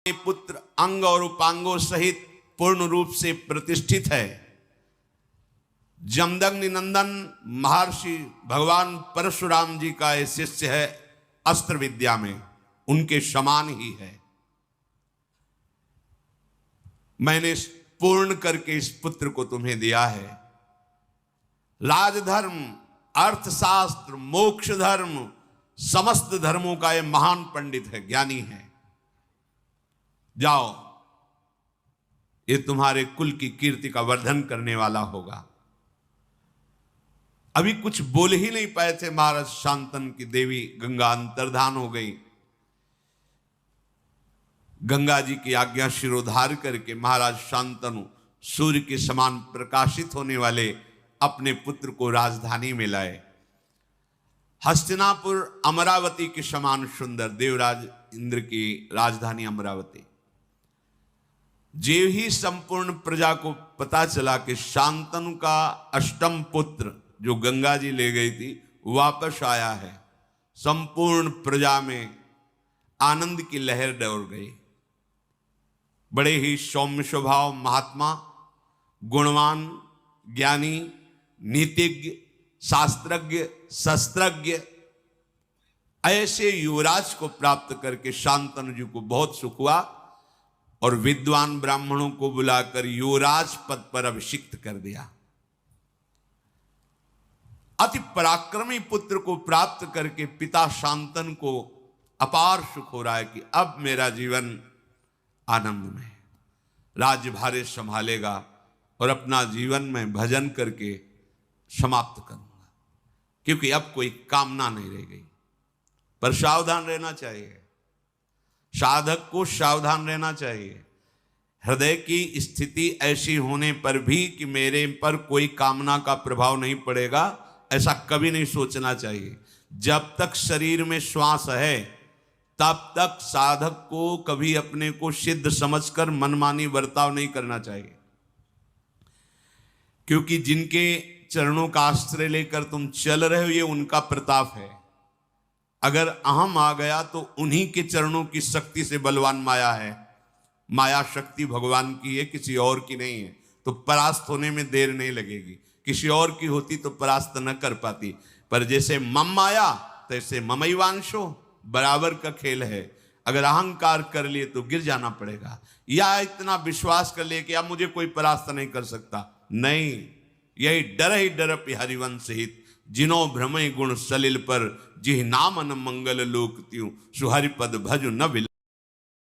पुत्र अंग और उपांगों सहित पूर्ण रूप से प्रतिष्ठित है। जमदग्नि नंदन महर्षि भगवान परशुराम जी का ये शिष्य है, अस्त्र विद्या में उनके समान ही है। मैंने पूर्ण करके इस पुत्र को तुम्हें दिया है। राजधर्म, अर्थशास्त्र, मोक्ष धर्म, समस्त धर्मों का ये महान पंडित है, ज्ञानी है। जाओ, ये तुम्हारे कुल की कीर्ति का वर्धन करने वाला होगा। अभी कुछ बोल ही नहीं पाए थे महाराज शांतनु की देवी गंगा अंतर्धान हो गई। गंगा जी की आज्ञा शिरोधार करके महाराज शांतनु सूर्य के समान प्रकाशित होने वाले अपने पुत्र को राजधानी में लाए। हस्तिनापुर अमरावती के समान सुंदर देवराज इंद्र की राजधानी अमरावती। जे ही संपूर्ण प्रजा को पता चला कि शांतनु का अष्टम पुत्र जो गंगा जी ले गई थी वापस आया है, संपूर्ण प्रजा में आनंद की लहर दौड़ गई। बड़े ही सौम्य स्वभाव महात्मा, गुणवान, ज्ञानी, नीतिज्ञ, शास्त्रज्ञ, शस्त्रज्ञ, ऐसे युवराज को प्राप्त करके शांतनु जी को बहुत सुख हुआ और विद्वान ब्राह्मणों को बुलाकर युवराज पद पर अभिषिक्त कर दिया। अति पराक्रमी पुत्र को प्राप्त करके पिता शांतनु को अपार सुख हो रहा है कि अब मेरा जीवन आनंद में, राज्यभार संभालेगा और अपना जीवन में भजन करके समाप्त करूंगा, क्योंकि अब कोई कामना नहीं रह गई। पर सावधान रहना चाहिए, साधक को सावधान रहना चाहिए। हृदय की स्थिति ऐसी होने पर भी कि मेरे पर कोई कामना का प्रभाव नहीं पड़ेगा, ऐसा कभी नहीं सोचना चाहिए। जब तक शरीर में श्वास है तब तक साधक को कभी अपने को सिद्ध समझकर मनमानी बर्ताव नहीं करना चाहिए, क्योंकि जिनके चरणों का आश्रय लेकर तुम चल रहे हो ये उनका प्रताप है। अगर अहम आ गया तो उन्हीं के चरणों की शक्ति से बलवान माया है। माया शक्ति भगवान की है, किसी और की नहीं है। तो परास्त होने में देर नहीं लगेगी। किसी और की होती तो परास्त न कर पाती, पर जैसे मम माया तैसे ममैवांशो, बराबर का खेल है। अगर अहंकार कर लिए तो गिर जाना पड़ेगा, या इतना विश्वास कर लिए कि अब मुझे कोई परास्त नहीं कर सकता। नहीं, यही डर ही डर हरिवंश हित, जिनो भ्रमय गुण सलिल पर, जिह नाम न मंगल लोक त्यों, सुहरिपद भज न विल।